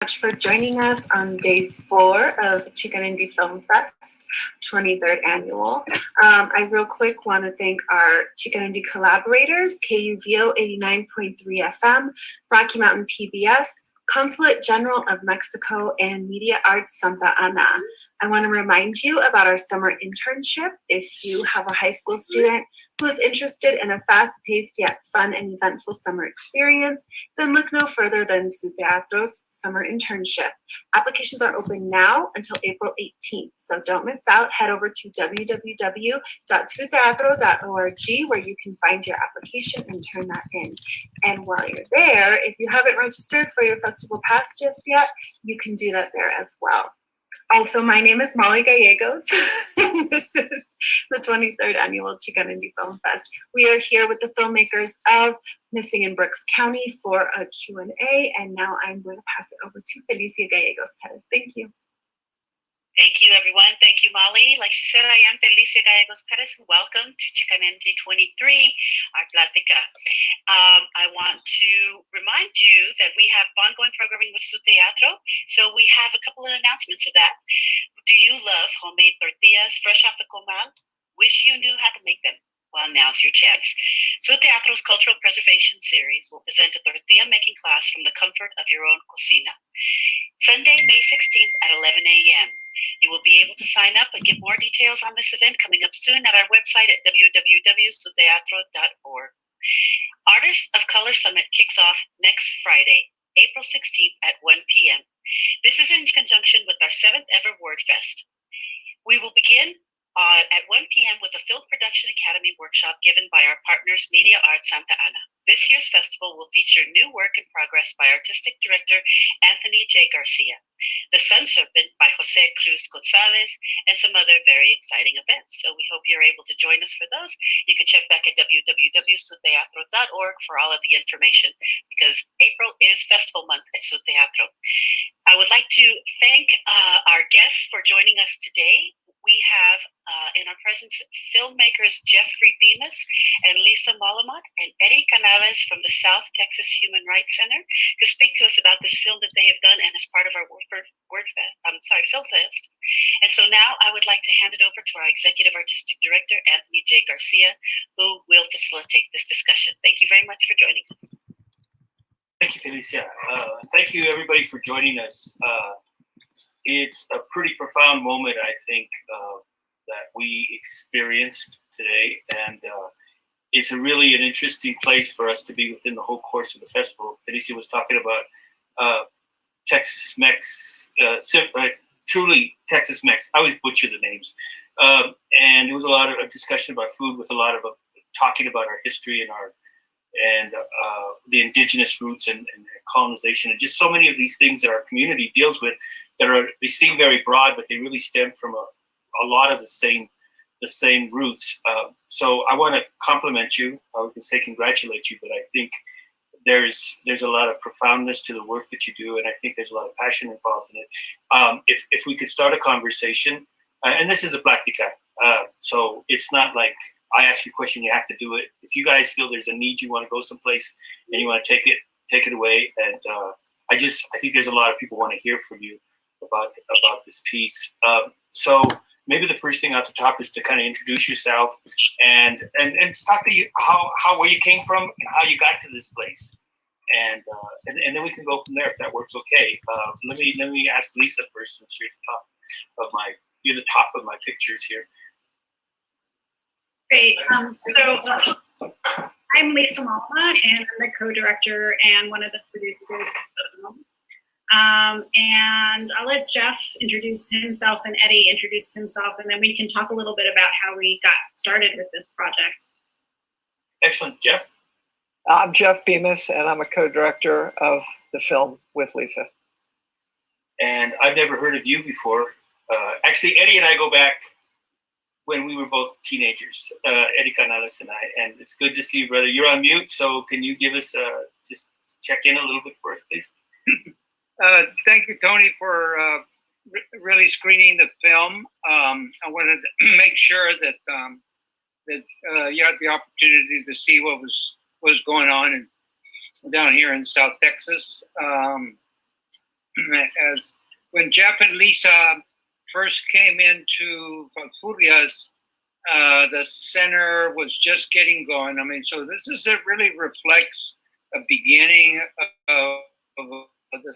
much for joining us on day 4 of XicanIndie Film Fest, 23rd annual. I real quick want to thank our XicanIndie collaborators, KUVO 89.3 FM, Rocky Mountain PBS, Consulate General of Mexico, and Media Arts Santa Ana. I want to remind you about our summer internship. If you have a high school student who is interested in a fast-paced yet fun and eventful summer experience, then look no further than Su Teatro's summer internship. Applications are open now until April 18th, so don't miss out. Head over to www.suteatro.org where you can find your application and turn that in. And while you're there, if you haven't registered for your festival pass just yet, you can do that there as well. Also, my name is Molly Gallegos. This is the 23rd annual XicanIndie Film Fest. We are here with the filmmakers of Missing in Brooks County for a Q&A, and now I'm going to pass it over to Felicia Gallegos Perez. Thank you. Thank you, everyone. Thank you, Molly. Like she said, I am Felicia Gallegos Perez, and welcome to XicanIndie 23, our Platica. I want to remind you that we have ongoing programming with Su Teatro, so we have a couple of announcements of that. Do you love homemade tortillas fresh off the comal? Wish you knew how to make them? Well, now's your chance. Su Teatro's Cultural Preservation Series will present a tortilla making class from the comfort of your own cocina. Sunday, May 16th at 11 a.m. You will be able to sign up and get more details on this event coming up soon at our website at www.suteatro.org. Artists of Color Summit kicks off next Friday, April 16th at 1 p.m. This is in conjunction with our 7th ever Word Fest. We will begin at 1 p.m. with a Film Production Academy workshop given by our partners Media Arts Santa Ana. This year's festival will feature new work in progress by artistic director Anthony J. Garcia, The Sun Serpent by Jose Cruz Gonzalez, and some other very exciting events. So we hope you're able to join us for those. You can check back at www.suteatro.org for all of the information, because April is festival month at Su Teatro. I would like to thank our guests for joining us today. We have in our presence filmmakers Jeffrey Bemiss and Lisa Molomot and Eddie Canales from the South Texas Human Rights Center to speak to us about this film that they have done and as part of our Film Fest. And so now I would like to hand it over to our Executive Artistic Director, Anthony J. Garcia, who will facilitate this discussion. Thank you very much for joining us. Thank you, Felicia. Thank you, everybody, for joining us. It's a pretty profound moment, I think, that we experienced today, and it's really an interesting place for us to be within the whole course of the festival. Felicia was talking about Tex-Mex, truly Texas-Mex. I always butcher the names. And there was a lot of discussion about food, with a lot of talking about our history and the indigenous roots and colonization, and just so many of these things that our community deals with they seem very broad, but they really stem from a lot of the same roots. So I want to compliment you. I was going to say congratulate you, but I think there's a lot of profoundness to the work that you do, and I think there's a lot of passion involved in it. If we could start a conversation, and this is a Platica, so it's not like I ask you a question, you have to do it. If you guys feel there's a need, you want to go someplace and you want to take it away. And I think there's a lot of people want to hear from you about this piece. So maybe the first thing off the top is to kind of introduce yourself and talk to you where you came from and how you got to this place. And then we can go from there if that works okay. Let me ask Lisa first, since you're the top of my pictures here. Great. I'm Lisa Molomot, and I'm the co-director and one of the producers of the film. And I'll let Jeff introduce himself and Eddie introduce himself, and then we can talk a little bit about how we got started with this project. Excellent. Jeff? I'm Jeff Bemiss, and I'm a co-director of the film with Lisa. And I've never heard of you before. Actually, Eddie and I go back when we were both teenagers, Eddie Canales and I, and it's good to see you, brother. You're on mute, so can you give us, just check in a little bit for us, please? Thank you, Tony, for really screening the film. I wanted to make sure that you had the opportunity to see what was going on down here in South Texas. as when Jeff and Lisa first came into Valfurias, the center was just getting going. I mean, so this is, it really reflects a beginning of the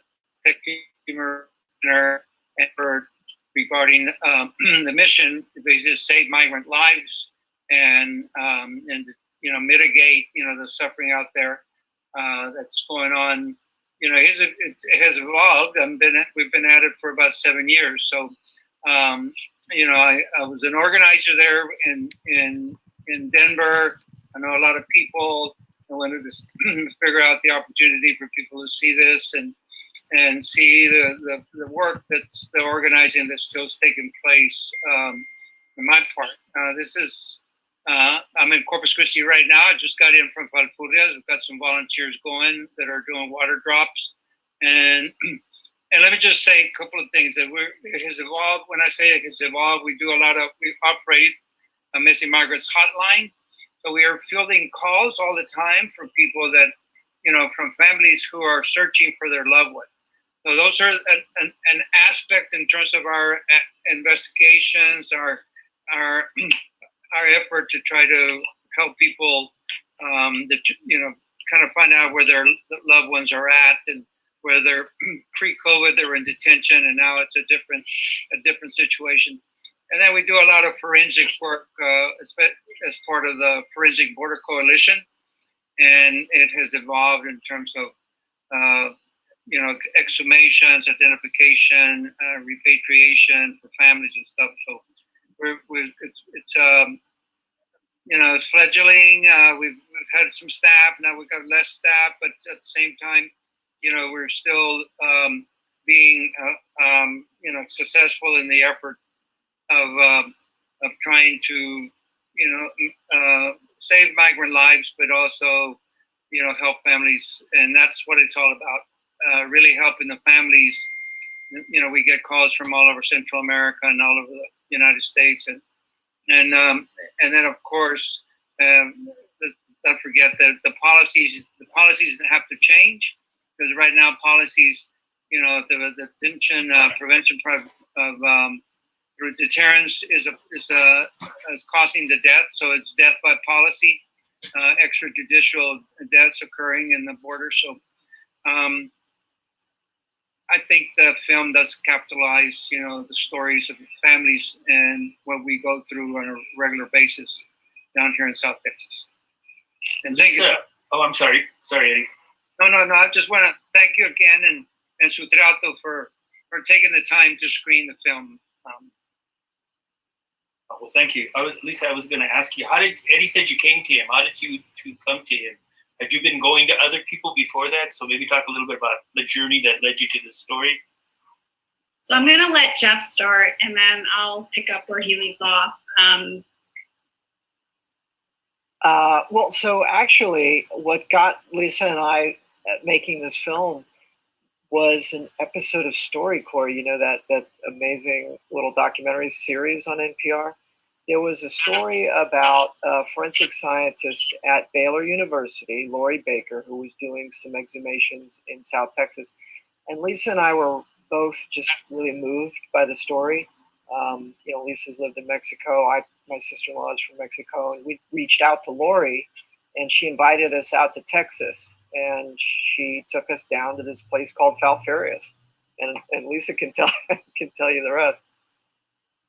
center effort regarding the mission, basically to save migrant lives and mitigate the suffering out there that's going on. It has evolved. We've been at it for about 7 years. So I was an organizer there in Denver. I know a lot of people. I wanted to figure out the opportunity for people to see this and see the work that's the organizing that's still taking place. On my part, I'm in Corpus Christi right now. I just got in from Valfurias. We've got some volunteers going that are doing water drops, and let me just say a couple of things that it has evolved. When I say it has evolved, we operate a missing migrants hotline. So we are fielding calls all the time from people that, from families who are searching for their loved one. So those are an aspect in terms of our investigations, our effort to try to help people, kind of find out where their loved ones are at, and where they're pre-COVID, they were in detention, and now it's a different situation. And then we do a lot of forensic work as part of the Forensic Border Coalition, and it has evolved in terms of exhumations, identification, repatriation for families and stuff. So it's fledgling. We've had some staff. Now we've got less staff, but at the same time, we're still being successful in the effort of trying to save migrant lives, but also help families, and that's what it's all about. Really helping the families. We get calls from all over Central America and all over the United States, and then of course, don't forget that the policies have to change, because right now policies, the detention prevention of through deterrence is causing the death. So it's death by policy, extrajudicial deaths occurring in the border. So I think the film does capitalize, the stories of families and what we go through on a regular basis down here in South Texas. And thank you. Oh, I'm sorry. Sorry, Eddie. No. I just want to thank you again and Sutrato for taking the time to screen the film. Well, thank you. Lisa, I was going to ask you, Eddie said you came to him. How did you come to him? Had you been going to other people before that? So maybe talk a little bit about the journey that led you to this story. So I'm going to let Jeff start, and then I'll pick up where he leaves off. Well, so actually, what got Lisa and I at making this film was an episode of StoryCorps, that amazing little documentary series on NPR. There was a story about a forensic scientist at Baylor University, Lori Baker, who was doing some exhumations in South Texas. And Lisa and I were both just really moved by the story. Lisa's lived in Mexico. My sister-in-law is from Mexico. And we reached out to Lori, and she invited us out to Texas. And she took us down to this place called Falfurrias. And Lisa can tell you the rest.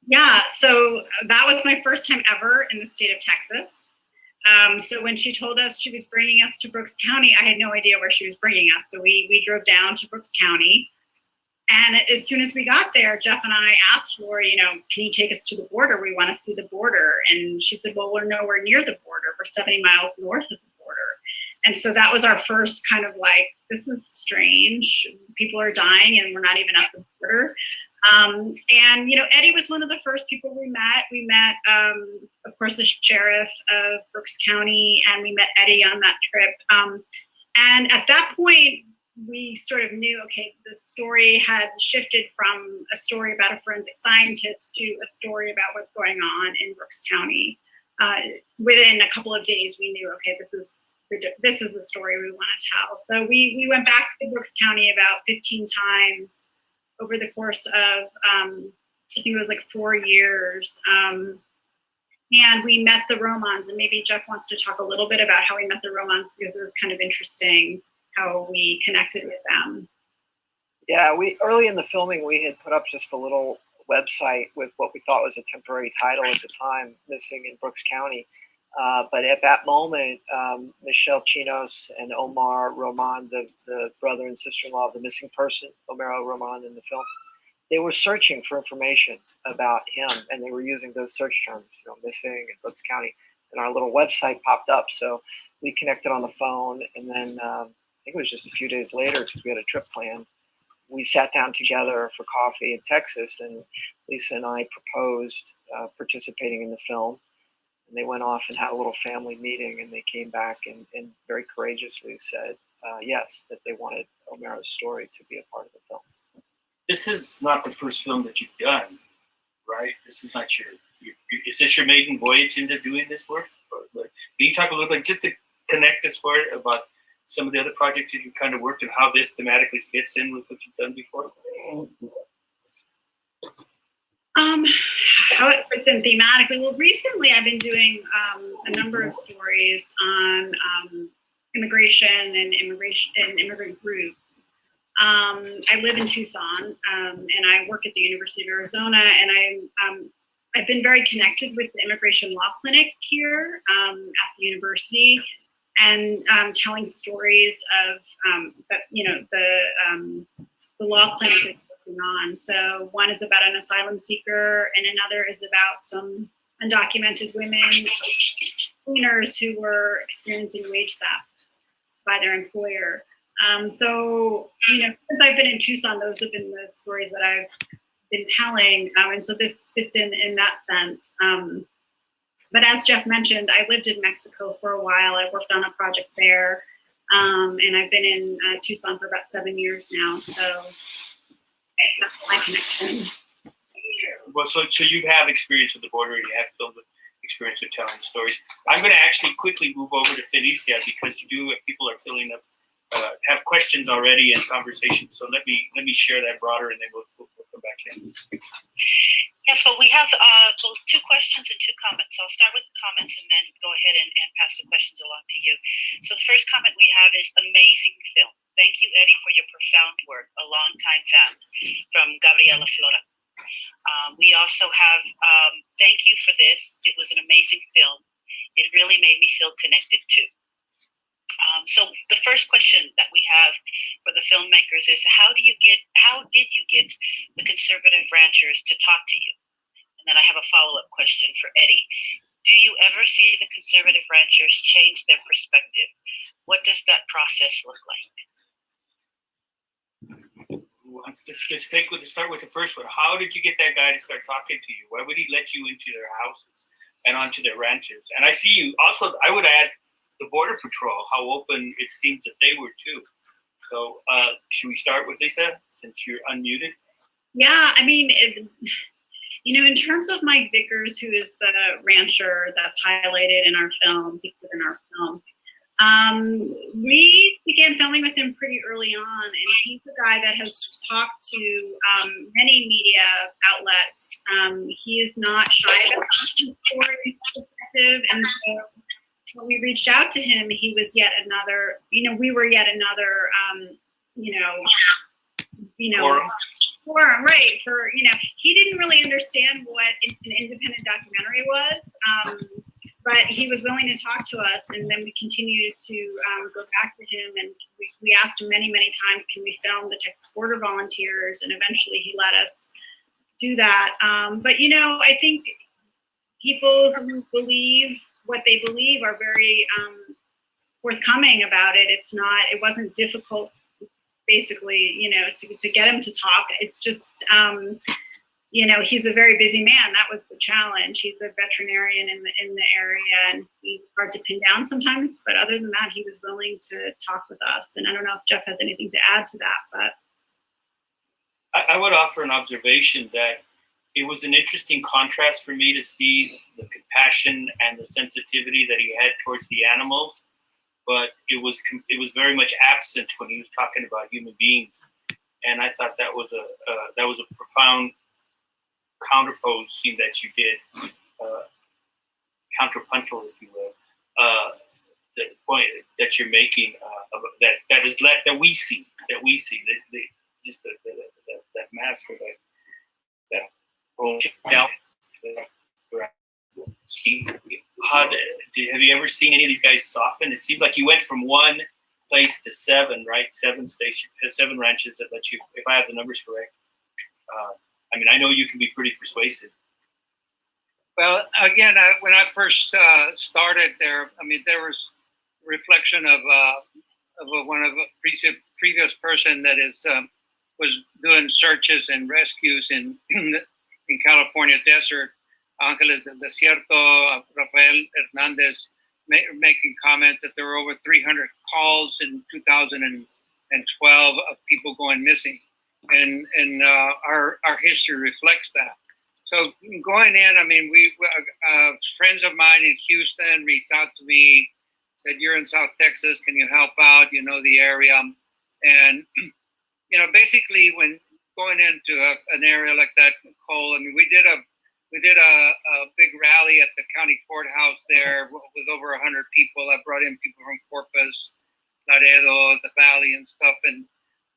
Yeah, so that was my first time ever in the state of Texas. So when she told us she was bringing us to Brooks County, I had no idea where she was bringing us. So we drove down to Brooks County. And as soon as we got there, Jeff and I asked Lori, can you take us to the border? We want to see the border. And she said, well, we're nowhere near the border. We're 70 miles north of the border. And so that was our first kind of like, this is strange. People are dying and we're not even at the border. And, Eddie was one of the first people we met. We met, of course, the sheriff of Brooks County, and we met Eddie on that trip. And at that point, we sort of knew, okay, the story had shifted from a story about a forensic scientist to a story about what's going on in Brooks County. Within a couple of days, we knew, okay, this is this is the story we want to tell. So we went back to Brooks County about 15 times over the course of, I think it was like 4 years. And we met the Romans, and maybe Jeff wants to talk a little bit about how we met the Romans, because it was kind of interesting how we connected with them. Yeah, early in the filming, we had put up just a little website with what we thought was a temporary title at the time, Missing in Brooks County. But at that moment, Michelle Chinos and Omar Roman, the brother and sister-in-law of the missing person, Omar Roman in the film, they were searching for information about him, and they were using those search terms, missing in Brooks County, and our little website popped up. So we connected on the phone, and then I think it was just a few days later, because we had a trip planned, we sat down together for coffee in Texas, and Lisa and I proposed participating in the film. And they went off and had a little family meeting, and they came back and very courageously said yes, that they wanted Omar's story to be a part of the film. This is not the first film that you've done, right? This is not is this your maiden voyage into doing this work? Can you talk a little bit, just to connect us for it, about some of the other projects that you've kind of worked and how this thematically fits in with what you've done before? How it fits in thematically. Well, recently I've been doing a number of stories on immigration and immigrant groups. I live in Tucson, and I work at the University of Arizona, and I've been very connected with the immigration law clinic here at the university, and telling stories of the law clinic that's working on. So one is about an asylum seeker, and another is about some undocumented women cleaners who were experiencing wage theft by their employer. So since I've been in Tucson, those have been the stories that I've been telling, and so this fits in that sense. But as Jeff mentioned, I lived in Mexico for a while. I worked on a project there, and I've been in Tucson for about 7 years now. So that's my connection. Well, so you have experience with the border, and you have film experience with telling stories. I'm going to actually quickly move over to Felicia, because people are filling up, have questions already and conversations. So let me share that broader, and then we'll come back in. Yes, well, we have both 2 questions and 2 comments. So I'll start with the comments and then go ahead and pass the questions along to you. So the first comment we have is amazing film. Thank you, Eddie, for your profound work. A long-time fan, from Gabriela Flora. We also have thank you for this. It was an amazing film. It really made me feel connected too. So the first question that we have for the filmmakers is, how did you get the conservative ranchers to talk to you? And then I have a follow-up question for Eddie. Do you ever see the conservative ranchers change their perspective? What does that process look like? Let's start with the first one. How did you get that guy to start talking to you? Why would he let you into their houses and onto their ranches? And I see you also, I would add the Border Patrol, how open it seems that they were too. So should we start with Lisa, since you're unmuted? Yeah, I mean, in terms of Mike Vickers, who is the rancher that's highlighted in our film, we began filming with him pretty early on, and he's a guy that has talked to many media outlets. He is not shy about his story perspective, and so when we reached out to him, he was yet another, we were yet another, forum, right? He didn't really understand what an independent documentary was, but he was willing to talk to us, and then we continued to go back to him, and we asked him many, many times, can we film the Texas Border Volunteers? And eventually he let us do that. But I think people who believe what they believe are very forthcoming about it. It wasn't difficult, basically, to get him to talk. It's just, he's a very busy man. That was the challenge. He's a veterinarian in the area, and he's hard to pin down sometimes. But other than that, he was willing to talk with us. And I don't know if Jeff has anything to add to that, but I would offer an observation that it was an interesting contrast for me to see the compassion and the sensitivity that he had towards the animals, but it was very much absent when he was talking about human beings. And I thought that was a profound counterposing that you did, contrapuntal, if you will, the point that you're making, that we see that mask or that whole now. Have you ever seen any of these guys soften? It seems like you went from one place to seven, right? Seven ranches that let you, if I have the numbers correct. I mean, I know you can be pretty persuasive. Well, again, when I first started there, I mean, there was a reflection of one of a previous person that was doing searches and rescues in California desert. Angeles del Desierto, Rafael Hernandez, making comments that there were over 300 calls in 2012 of people going missing, and our history reflects that. So going in, I mean, we friends of mine in Houston reached out to me, said, "You're in South Texas, can you help out? You know the area," and basically when going into an area like that, Cole, I mean, we did a big rally at the county courthouse there with over 100 people. I brought in people from Corpus, Laredo, the Valley, and stuff. And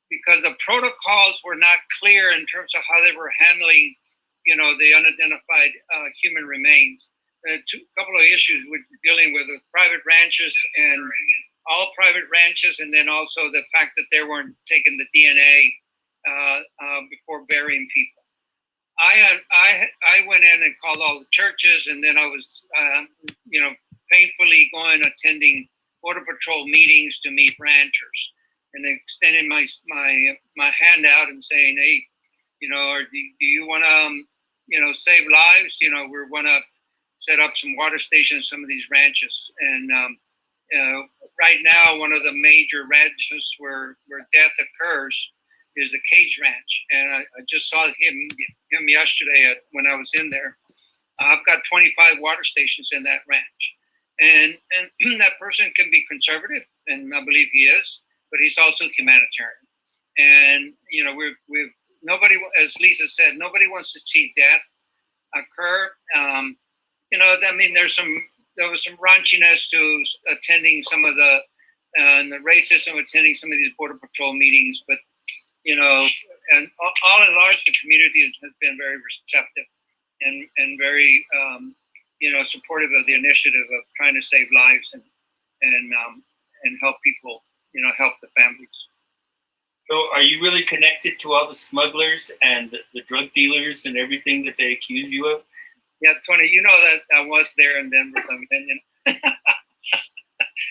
because the protocols were not clear in terms of how they were handling, the unidentified human remains. A couple of issues we're dealing with private ranches and all private ranches, and then also the fact that they weren't taking the DNA before burying people. I went in and called all the churches, and then I was, painfully attending Border Patrol meetings to meet ranchers, and extending my hand out and saying, "Hey, do you want to, save lives? We want to set up some water stations in some of these ranches." And right now, one of the major ranches where death occurs is the Cage Ranch, and I just saw him yesterday when I was in there. I've got 25 water stations in that ranch, and that person can be conservative, and I believe he is, but he's also humanitarian. And we've nobody, as Lisa said, nobody wants to see death occur. I mean, there was some raunchiness to attending some of the racism attending some of these Border Patrol meetings, but and all in large, the community has been very receptive and very, supportive of the initiative of trying to save lives and help people, help the families. So are you really connected to all the smugglers and the drug dealers and everything that they accuse you of? Yeah, Tony, you know that I was there in Denver.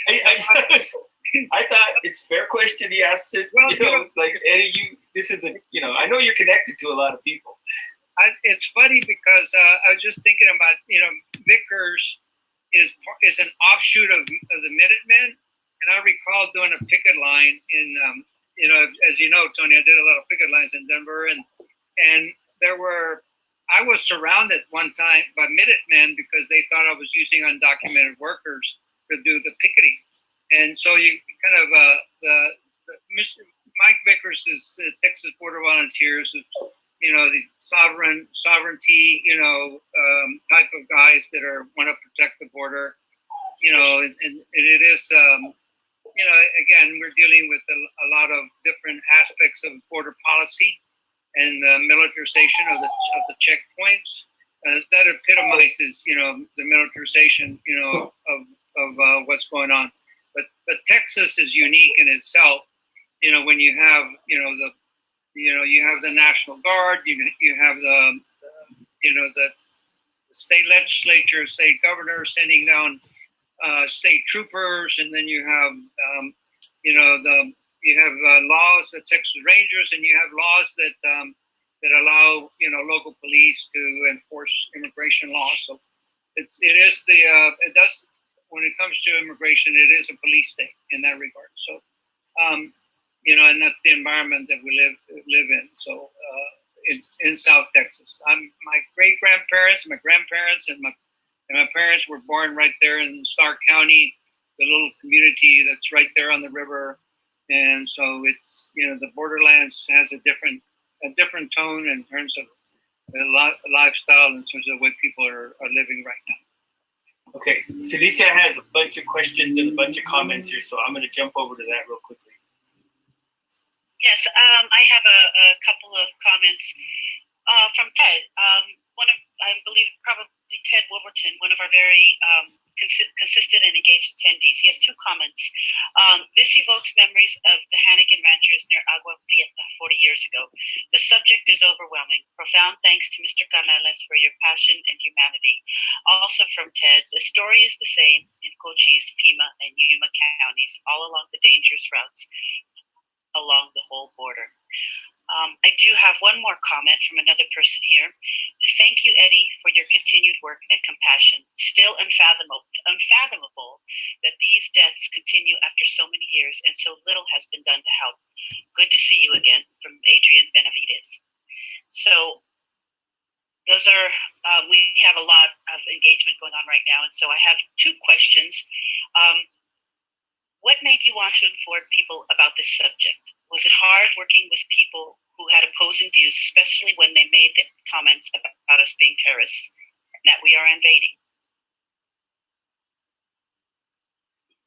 I thought it's a fair question he asked it. Well, it's like, Eddie, this isn't, I know you're connected to a lot of people. It's funny because I was just thinking about, Vickers is an offshoot of the Minutemen. And I recall doing a picket line in, as you know, Tony, I did a lot of picket lines in Denver. And I was surrounded one time by Minutemen because they thought I was using undocumented workers to do the picketing. And so you kind of, Mr. Mike Vickers is Texas Border Volunteers, the sovereignty, type of guys that want to protect the border, and it is, again, we're dealing with a lot of different aspects of border policy and the militarization of the checkpoints. That epitomizes, the militarization, of what's going on. But Texas is unique in itself. When you have, you have the National Guard, you have the state legislature, state governor sending down state troopers, and then you have, laws, the Texas Rangers, and you have laws that allow, local police to enforce immigration laws. So it does. When it comes to immigration, it is a police state in that regard. So, and that's the environment that we live in. So, in South Texas, my great-grandparents, my grandparents, and my parents were born right there in Stark County, little community that's right there on the river. And so it's, the borderlands has a different tone in terms of the lifestyle, in terms of the way people are living right now. Okay, Felicia has a bunch of questions and a bunch of comments here, so I'm going to jump over to that real quickly. Yes, I have a couple of comments from Ted. I believe probably Ted Wolverton, one of our very consistent and engaged attendees. He has two comments. This evokes memories of the Hannigan Ranchers near Agua Prieta 40 years ago. The subject is overwhelming. Profound thanks to Mr. Canales for your passion and humanity. Also from Ted, the story is the same in Cochise, Pima, and Yuma counties, all along the dangerous routes along the whole border. I do have one more comment from another person here. Thank you, Eddie, for your continued work and compassion. Still unfathomable that these deaths continue after so many years and so little has been done to help. Good to see you again, from Adrian Benavides. So those are, we have a lot of engagement going on right now. And so I have two questions. What made you want to inform people about this subject? Was it hard working with people who had opposing views, especially when they made the comments about us being terrorists and that we are invading?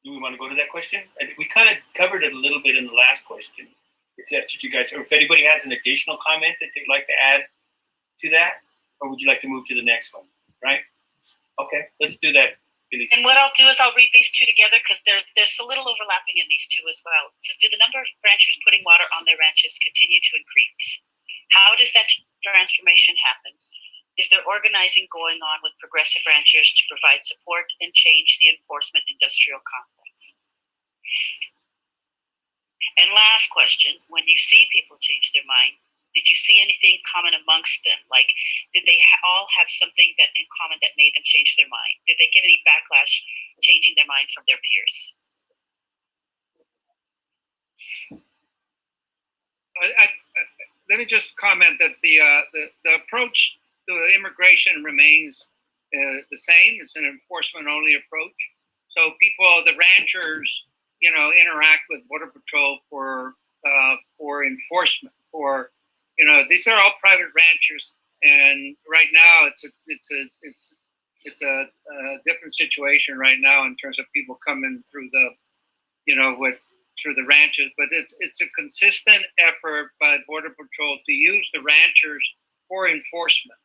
Do we want to go to that question? We kind of covered it a little bit in the last question. If that's what you guys, or if anybody has an additional comment that they'd like to add to that, or would you like to move to the next one? Right? Okay, let's do that. And what I'll do is I'll read these two together because there's a little overlapping in these two as well. It says, do the number of ranchers putting water on their ranches continue to increase? How does that transformation happen? Is there organizing going on with progressive ranchers to provide support and change the enforcement industrial complex? And last question, when you see people change their mind, did you see anything common amongst them? Like, did they all have something that in common that made them change their mind? Did they get any backlash changing their mind from their peers? Let me just comment that the approach to immigration remains the same. It's an enforcement-only approach. So people, the ranchers, interact with Border Patrol for enforcement, these are all private ranchers, and right now it's a different situation right now in terms of people coming through through the ranches. But it's a consistent effort by Border Patrol to use the ranchers for enforcement.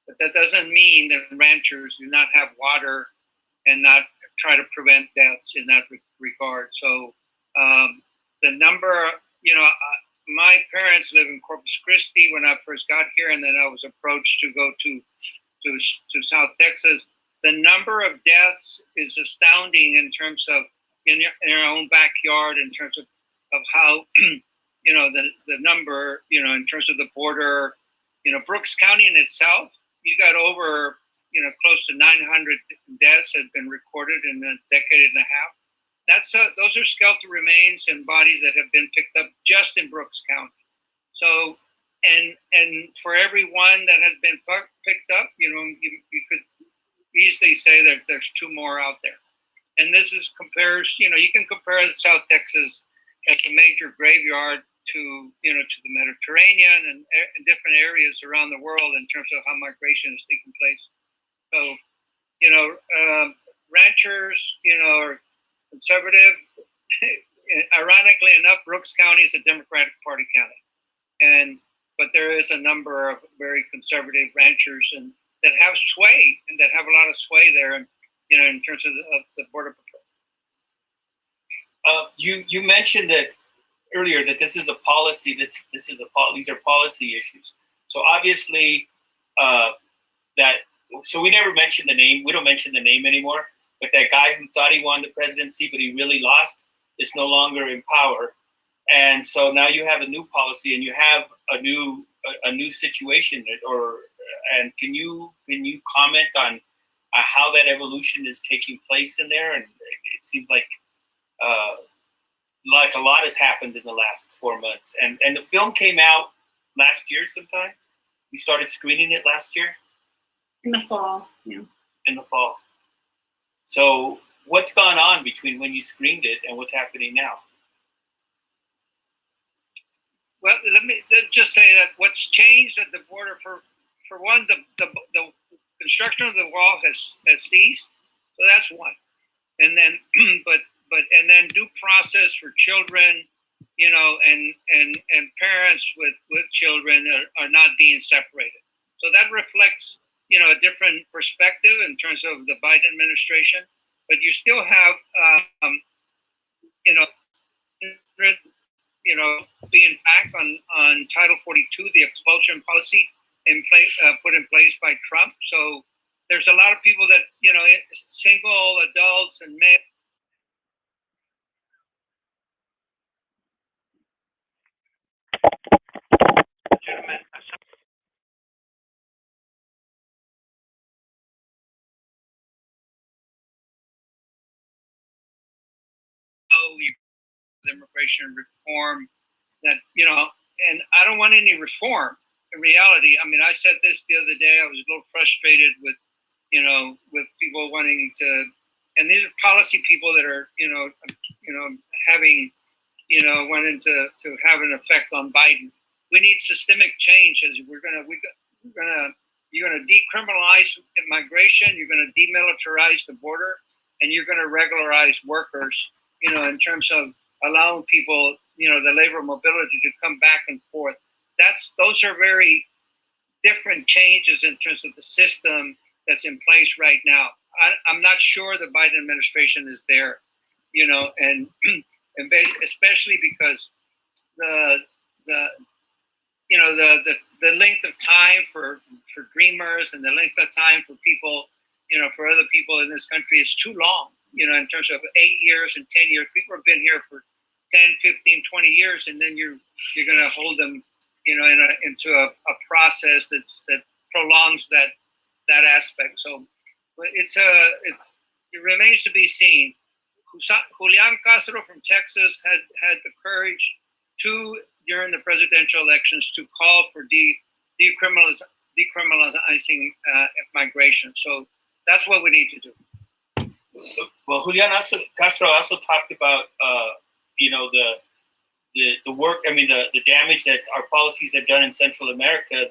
But that doesn't mean that ranchers do not have water and not try to prevent deaths in that regard. So the number, my parents live in Corpus Christi when I first got here, and then I was approached to go to South Texas. The number of deaths is astounding in terms of in our own backyard, in terms of how the number, in terms of the border. Brooks County in itself, you got over close to 900 deaths have been recorded in a decade and a half. Those are skeletal remains and bodies that have been picked up just in Brooks County. So, and for every one that has been picked up, you could easily say that there's two more out there. And this compares, you can compare South Texas as a major graveyard to the Mediterranean and different areas around the world in terms of how migration is taking place. So, ranchers, are conservative. Ironically enough, Brooks County is a Democratic Party county, but there is a number of very conservative ranchers and that have sway and that have a lot of sway there, and in terms of the Border Patrol. You mentioned that earlier that this is a policy. These are policy issues. So obviously, so we never mentioned the name. We don't mention the name anymore. But that guy who thought he won the presidency, but he really lost, is no longer in power. And so now you have a new policy, and you have a new situation. And can you comment on how that evolution is taking place in there? And it seems like a lot has happened in the last 4 months. And the film came out last year sometime. You started screening it last year? In the fall, yeah. In the fall. So what's gone on between when you screened it and what's happening now? Well, let's just say that what's changed at the border, for one, the construction of the wall has ceased, so that's one. And then, and then due process for children, you know, and parents with children are not being separated. So that reflects, you know, a different perspective in terms of the Biden administration. But you still have, you know, being back on Title 42, the expulsion policy put in place by Trump. So there's a lot of people that, you know, single adults and men. Immigration reform that, you know, and I don't want any reform in reality. I mean, I said this the other day, I was a little frustrated with, you know, with people wanting to, and these are policy people that are, you know, having, you know, wanting to have an effect on Biden. We need systemic change as you're going to decriminalize immigration, you're going to demilitarize the border, and you're going to regularize workers, you know, in terms of allowing people, you know, the labor mobility to come back and forth. Those are very different changes in terms of the system that's in place right now. I'm not sure the Biden administration is there, you know, and especially because the you know the length of time for dreamers and the length of time for people, you know, for other people in this country is too long. You know, in terms of 8 years and 10 years, people have been here for 10, 15, 20 years, and then you're going to hold them, you know, into a process that prolongs that aspect. So it remains to be seen. Julian Castro from Texas had the courage during the presidential elections to call for decriminalizing migration. So that's what we need to do. Well, Julian Castro also talked about, you know, the work. I mean, the damage that our policies have done in Central America.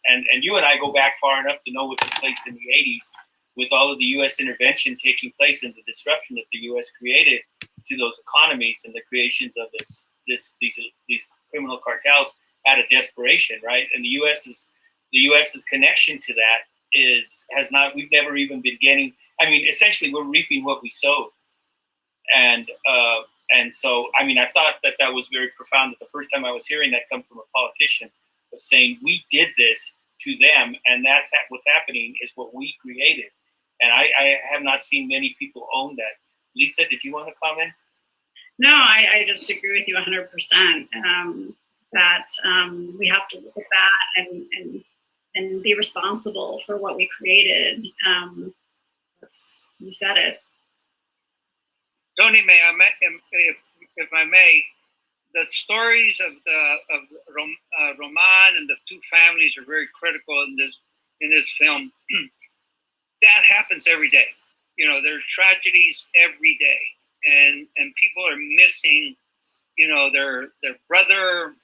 And you and I go back far enough to know what took place in the '80s, with all of the U.S. intervention taking place and the disruption that the U.S. created to those economies and the creations of these criminal cartels out of desperation, right? And the U.S.'s connection to that we've never even been getting. I mean, essentially, we're reaping what we sowed, and so I mean, I thought that was very profound. That the first time I was hearing that come from a politician was saying we did this to them, and that's what's happening is what we created. And I have not seen many people own that. Lisa, did you want to comment? No, I just agree with you 100%. That we have to look at that and be responsible for what we created. You said it. Tony, if I may, the stories of Roman and the two families are very critical in this film. That happens every day. You know, there's tragedies every day, and people are missing, you know, their brother,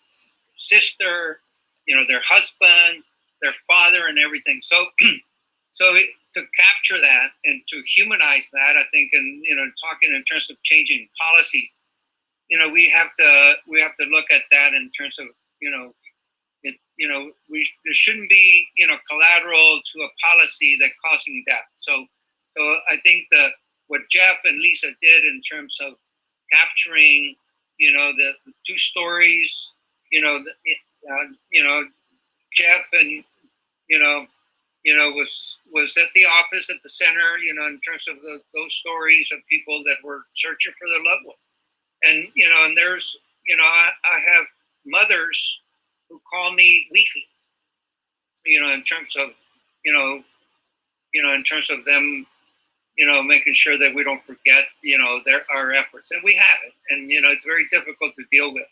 sister, you know, their husband, their father, and everything. So to capture that and to humanize that, I think, and you know, talking in terms of changing policies, you know, we have to look at that in terms of, you know, there shouldn't be, you know, collateral to a policy that causing death. So I think what Jeff and Lisa did in terms of capturing, you know, the two stories, you know, Jeff and was at the office at the center, you know, in terms of those stories of people that were searching for their loved one. And, you know, and there's, you know, I have mothers who call me weekly, you know, in terms of, in terms of them, you know, making sure that we don't forget, you know, our efforts. And we have it. And, you know, it's very difficult to deal with,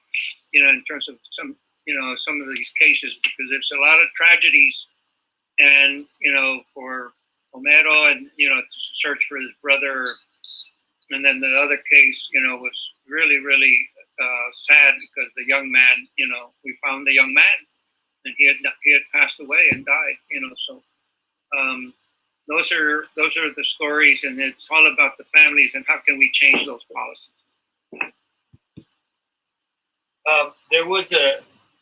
you know, in terms of some of these cases, because it's a lot of tragedies. And, you know, for Homero and, you know, to search for his brother, And then the other case, was really, really sad because the young man, we found the young man, and he had passed away and died. So those are the stories, and it's all about the families and how can we change those policies. There was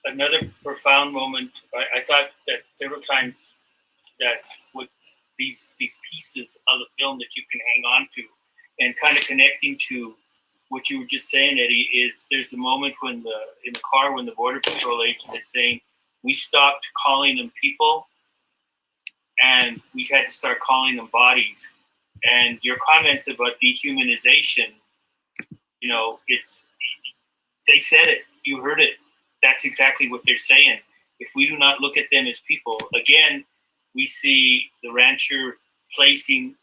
another profound moment. I thought that several times that with these pieces of the film that you can hang on to, and kind of connecting to what you were just saying, Eddie, is there's a moment when in the car when the Border Patrol agent is saying, we stopped calling them people and we had to start calling them bodies. And your comments about dehumanization, they said it, you heard it. That's exactly what they're saying. If we do not look at them as people, again, we see the rancher placing,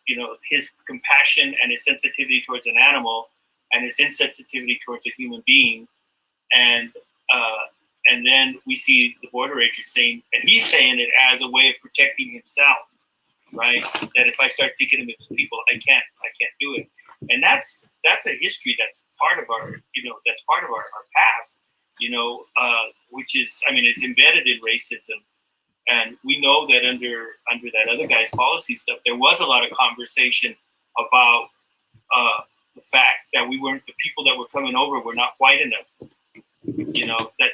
his compassion and his sensitivity towards an animal and his insensitivity towards a human being. And then we see the border agent saying, and he's saying it as a way of protecting himself, right? That if I start thinking of them as people, I can't do it. And that's a history that's part of our, that's part of our past, which is, it's embedded in racism. And we know that under that other guy's policy stuff, there was a lot of conversation about the fact that the people that were coming over were not white enough, that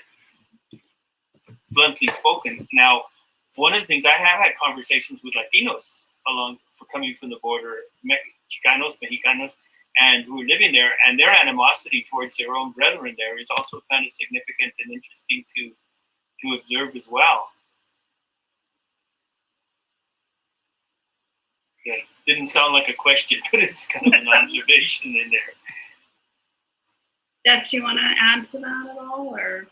bluntly spoken. Now, one of the things I have had conversations with Latinos for coming from the border, Chicanos, Mexicanos, and who are living there, and their animosity towards their own brethren there is also kind of significant and interesting to observe as well. Yeah, didn't sound like a question, but it's kind of an observation in there. Jeff, do you want to add to that at all, or?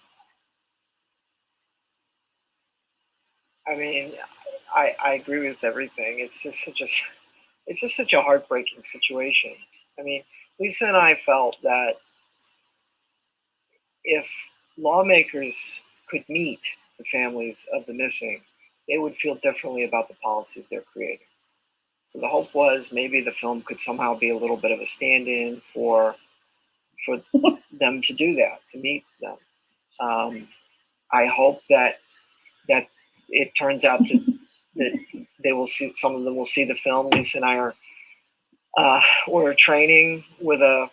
I agree with everything. It's just such a heartbreaking situation. Lisa and I felt that if lawmakers could meet the families of the missing, they would feel differently about the policies they're creating. So the hope was maybe the film could somehow be a little bit of a stand-in for them to do that, to meet them. I hope that it turns out that they will see, some of them will see the film. Lisa and I we're training with a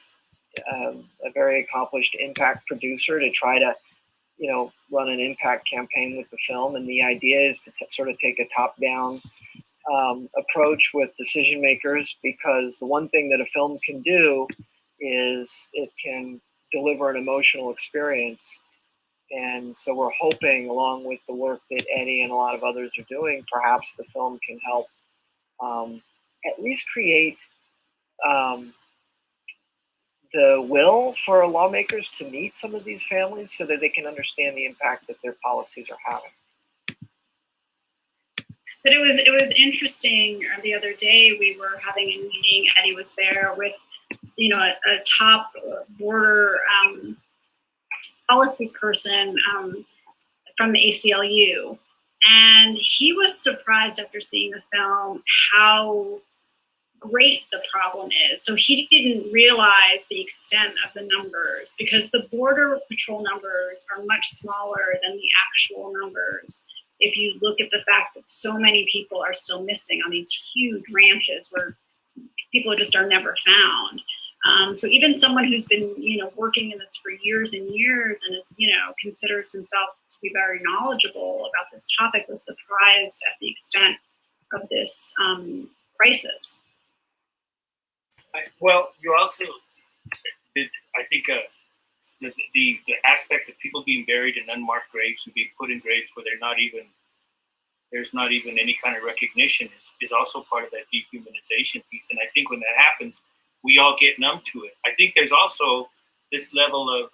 very accomplished impact producer to try to, run an impact campaign with the film. And the idea is to sort of take a top-down approach with decision makers, because the one thing that a film can do is it can deliver an emotional experience. And so we're hoping, along with the work that Eddie and a lot of others are doing, perhaps the film can help at least create the will for lawmakers to meet some of these families so that they can understand the impact that their policies are having. But it was interesting. The other day we were having a meeting. Eddie was there with, a top border policy person from the ACLU, and he was surprised after seeing the film how great the problem is. So he didn't realize the extent of the numbers, because the Border Patrol numbers are much smaller than the actual numbers. If you look at the fact that so many people are still missing on these huge ranches where people just are never found. So even someone who's been, working in this for years and years and is, considers himself to be very knowledgeable about this topic was surprised at the extent of this crisis. Well, you also did, I think, the aspect of people being buried in unmarked graves and being put in graves where there's not even any kind of recognition is also part of that dehumanization piece. And I think when that happens, we all get numb to it. I think there's also this level of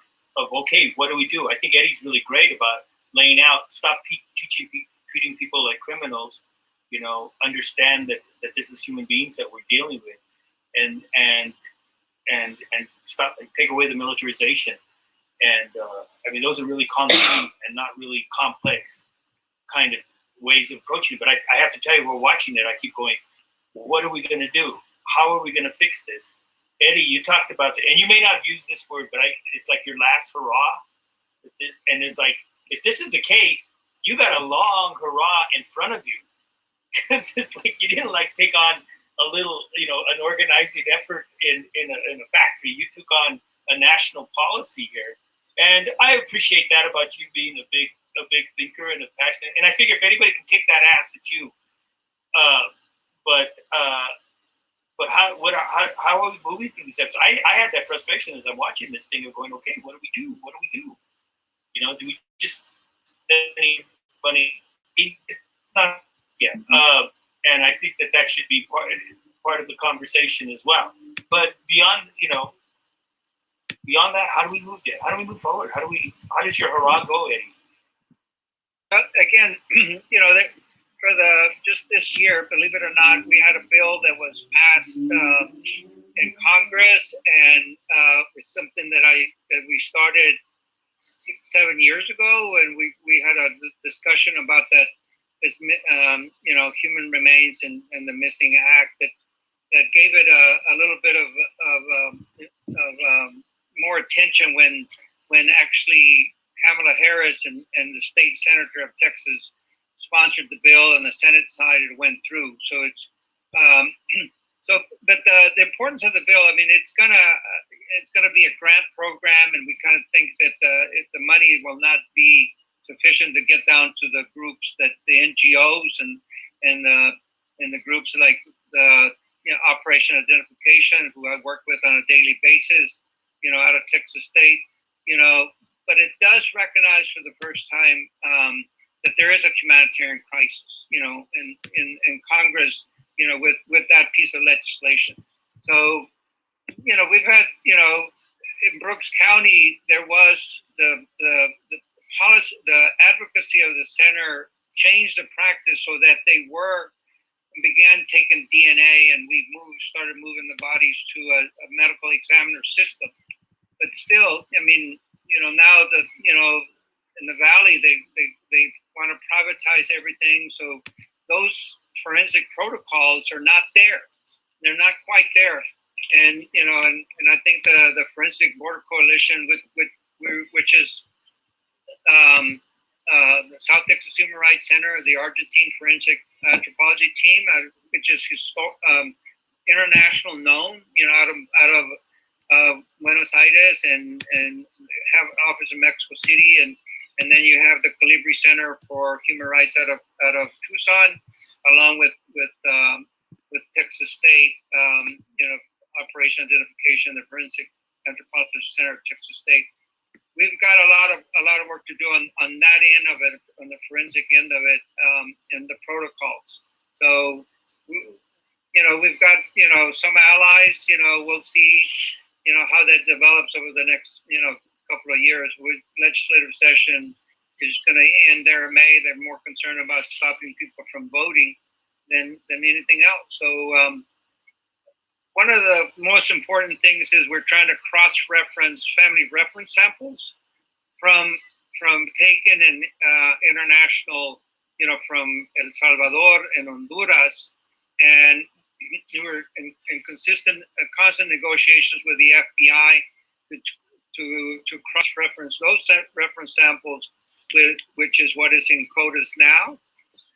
okay, what do we do? I think Eddie's really great about laying out, stop treating people like criminals, understand that this is human beings that we're dealing with, and stop, take away the militarization. And those are really concrete and not really complex kind of ways of approaching it. But I have to tell you, we're watching it. I keep going, what are we going to do? How are we going to fix this? Eddie, you talked about and you may not use this word, but it's like your last hurrah. And it's like, if this is the case, you got a long hurrah in front of you, because it's like you didn't like take on a little, an organizing effort in a factory. You took on a national policy here, and I appreciate that about you being a big thinker and a passionate. And I figure if anybody can kick that ass, it's you. But how are we moving through these steps? I had that frustration as I'm watching this thing of going, okay, what do we do? What do we do? Do we just any money? Yeah. And I think that should be part of the conversation as well. But beyond that, how do we move it? How do we move forward? How does your hurrah go, Eddie? Again, just this year, believe it or not, we had a bill that was passed in Congress, and it's something that we started 6-7 years ago, and we had a discussion about that. This, human remains and the missing act that gave it a little bit of more attention when actually Kamala Harris and the state senator of Texas sponsored the bill, and the Senate side it went through. So it's but the importance of the bill, I mean, it's gonna be a grant program, and we kind of think that the money will not be sufficient to get down to the groups, that the NGOs and the groups like the Operation Identification, who I work with on a daily basis, out of Texas State, but it does recognize for the first time that there is a humanitarian crisis, in Congress, with that piece of legislation. So, we've had, in Brooks County, there was the policy, the advocacy of the center changed the practice so that they began taking DNA, and we started moving the bodies to a medical examiner system. But still, I mean, now that, in the Valley, they want to privatize everything. So those forensic protocols are not there. They're not quite there. And, and I think the Forensic Border Coalition, which is the South Texas Human Rights Center, the Argentine Forensic Anthropology Team, which is international known, out of Buenos Aires, and have an office in Mexico City, and then you have the Calibri Center for Human Rights out of Tucson, along with Texas State, Operation Identification, the Forensic Anthropology Center of Texas State. We've got a lot of work to do on that end of it, on the forensic end of it, and the protocols. So, we've got, some allies, we'll see, how that develops over the next, couple of years. Legislative session is going to end there in May. They're more concerned about stopping people from voting than anything else. So, one of the most important things is we're trying to cross-reference family reference samples from taken in international, from El Salvador and Honduras, and we were in constant negotiations with the FBI to cross-reference those reference samples with, which is what is in CODIS now.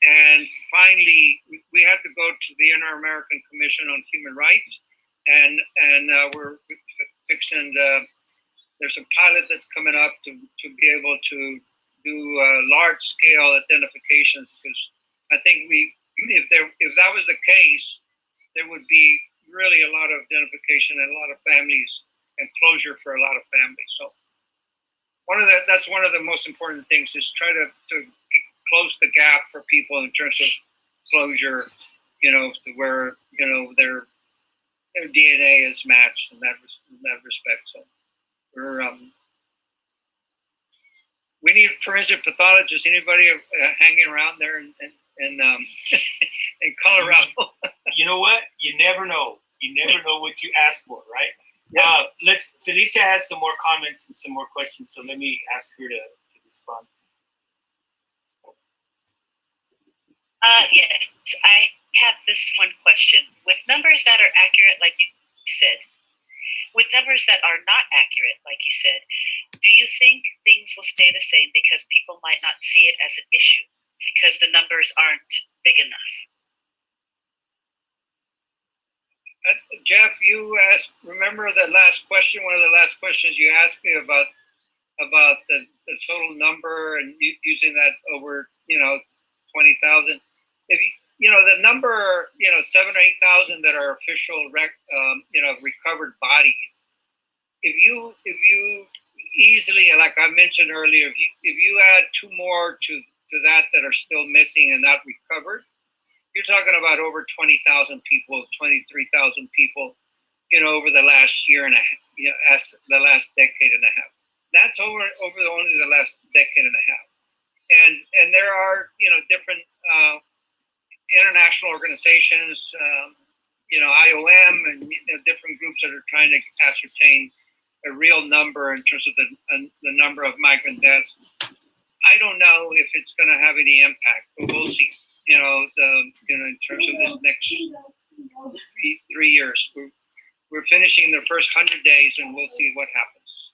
And finally, we had to go to the Inter-American Commission on Human Rights, and we're fixing there's a pilot that's coming up to be able to do large-scale identifications, because I think if that was the case, there would be really a lot of identification and a lot of families and closure for a lot of families. So that's one of the most important things, is try to close the gap for people in terms of closure, to where their DNA is matched in that respect. So we need forensic pathologists. Anybody hanging around there in Colorado? You know what? You never know. You never know what you ask for, right? Yeah. Felicia has some more comments and some more questions, so let me ask her to respond. Yes, I have this one question. With numbers that are accurate, like you said, With numbers that are not accurate, like you said, do you think things will stay the same because people might not see it as an issue because the numbers aren't big enough? Jeff, you asked. Remember the last question? One of the last questions you asked me about the total number and using that over 20,000. If the number 7,000 or 8,000 that are official recovered bodies. If you easily, like I mentioned earlier, if you add two more to that are still missing and not recovered, you're talking about over 20,000 people, 23,000 people, over the last year and a half, the last decade and a half. That's over only the last decade and a half. And there are, different international organizations, IOM and different groups that are trying to ascertain a real number in terms of the number of migrant deaths. I don't know if it's going to have any impact, but we'll see. In terms of this next 3 years, we're finishing the first 100 days, and we'll see what happens.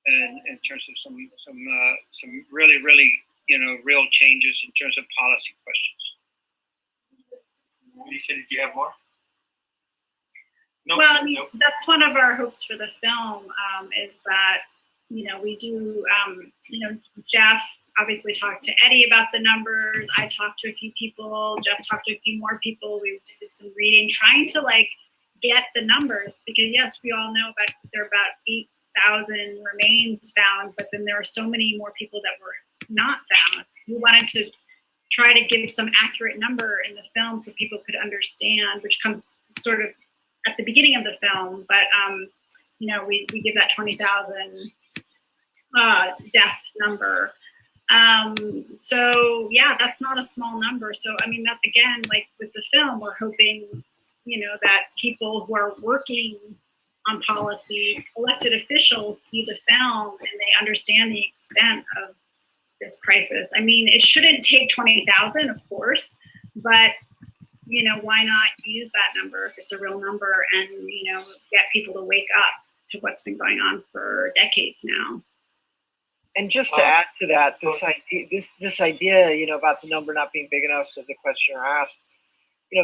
And in terms of some really real changes in terms of policy questions. Lisa, did you have more? No. Well, I mean, that's one of our hopes for the film, is that, we do, Jeff obviously talked to Eddie about the numbers. I talked to a few people. Jeff talked to a few more people. We did some reading, trying to get the numbers, because yes, we all know that there are about 8,000 remains found, but then there are so many more people that were not found. We wanted to try to give some accurate number in the film so people could understand, which comes sort of at the beginning of the film, but we give that 20,000 death number. So yeah, that's not a small number. So I mean, that again, like with the film, we're hoping, that people who are working on policy, elected officials, see the film and they understand the extent of this crisis. I mean, it shouldn't take 20,000, of course, but why not use that number if it's a real number and, get people to wake up to what's been going on for decades now. And just to add to that, this idea, about the number not being big enough that the questioner asked,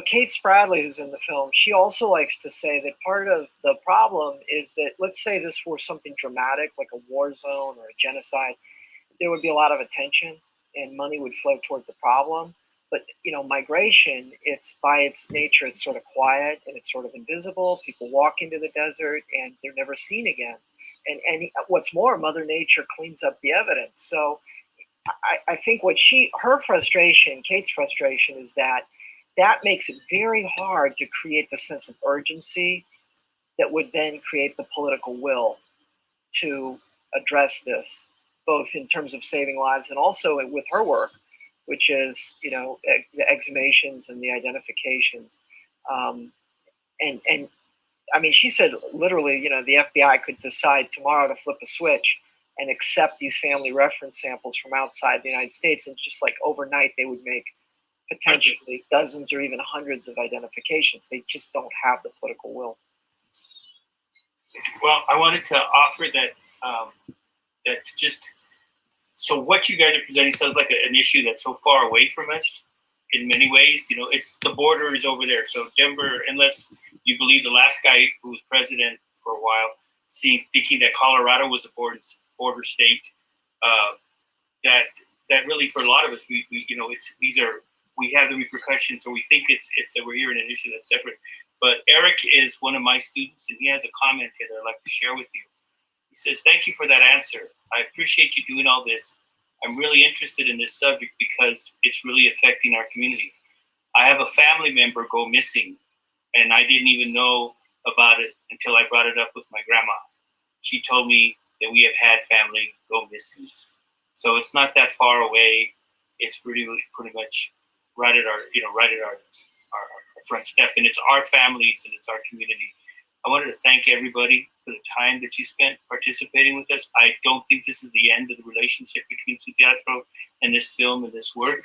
Kate Spradley, who's in the film, she also likes to say that part of the problem is that, let's say this were something dramatic, like a war zone or a genocide, there would be a lot of attention and money would flow toward the problem. But, migration, it's by its nature, it's sort of quiet and it's sort of invisible. People walk into the desert and they're never seen again. And what's more, Mother Nature cleans up the evidence. So I think her frustration, Kate's frustration, is that makes it very hard to create the sense of urgency that would then create the political will to address this, both in terms of saving lives and also with her work, which is, the exhumations and the identifications. And I mean, she said literally, the FBI could decide tomorrow to flip a switch and accept these family reference samples from outside the United States. And just like overnight, they would make potentially dozens or even hundreds of identifications. They just don't have the political will. Well, I wanted to offer that, so what you guys are presenting sounds like an issue that's so far away from us in many ways. It's the border is over there. So Denver, unless you believe the last guy who was president for a while, thinking that Colorado was a border state, that really for a lot of us, we have the repercussions, or we think it's that we're hearing an issue that's separate. But Eric is one of my students, and he has a comment here that I'd like to share with you. He says, "Thank you for that answer. I appreciate you doing all this. I'm really interested in this subject because it's really affecting our community. I have a family member go missing, and I didn't even know about it until I brought it up with my grandma. She told me that we have had family go missing. So it's not that far away. It's pretty much right at our front step, and it's our families and it's our community. I wanted to thank everybody for the time that you spent participating with us. I don't think this is the end of the relationship between Su Teatro and this film and this work.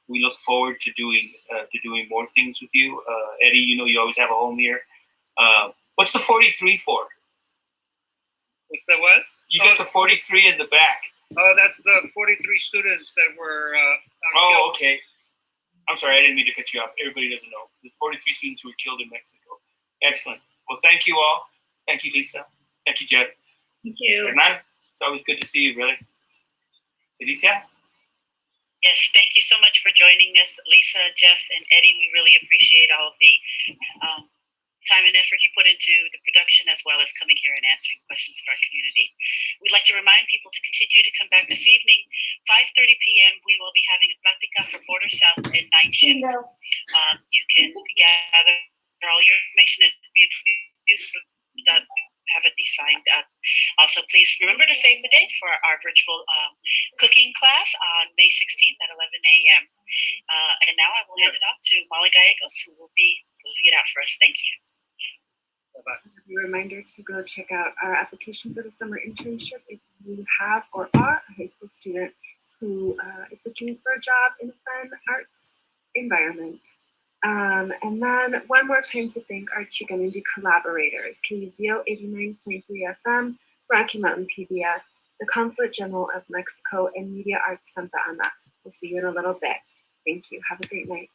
We look forward to doing more things with you. Eddie, you always have a home here. What's the 43 for? What's the what? You got the 43 in the back. Oh, that's the 43 students that were. Oh, okay. I'm sorry, I didn't mean to cut you off. Everybody doesn't know. There's 43 students who were killed in Mexico. Excellent. Well, thank you all. Thank you, Lisa. Thank you, Jeff. Thank you. Hernan, it's always good to see you, brother. Felicia? Yes, thank you so much for joining us, Lisa, Jeff, and Eddie. We really appreciate all of the time and effort you put into the production, as well as coming here and answering questions for our community. We'd like to remind people to continue to come back this evening, 5:30 p.m. We will be having a Platica for Border South and night shift. You can gather all your information at have it be signed up. Also, please remember to save the date for our virtual cooking class on May 16th at 11 a.m. And now I will hand it off to Molly Gallegos, who will be closing it out for us. Thank you. A reminder to go check out our application for the summer internship if you have or are a high school student who is looking for a job in a fun arts environment. And then one more time to thank our XicanIndie collaborators, KUVO 89.3 FM, Rocky Mountain PBS, the Consulate General of Mexico, and Media Arts Santa Ana. We'll see you in a little bit. Thank you. Have a great night.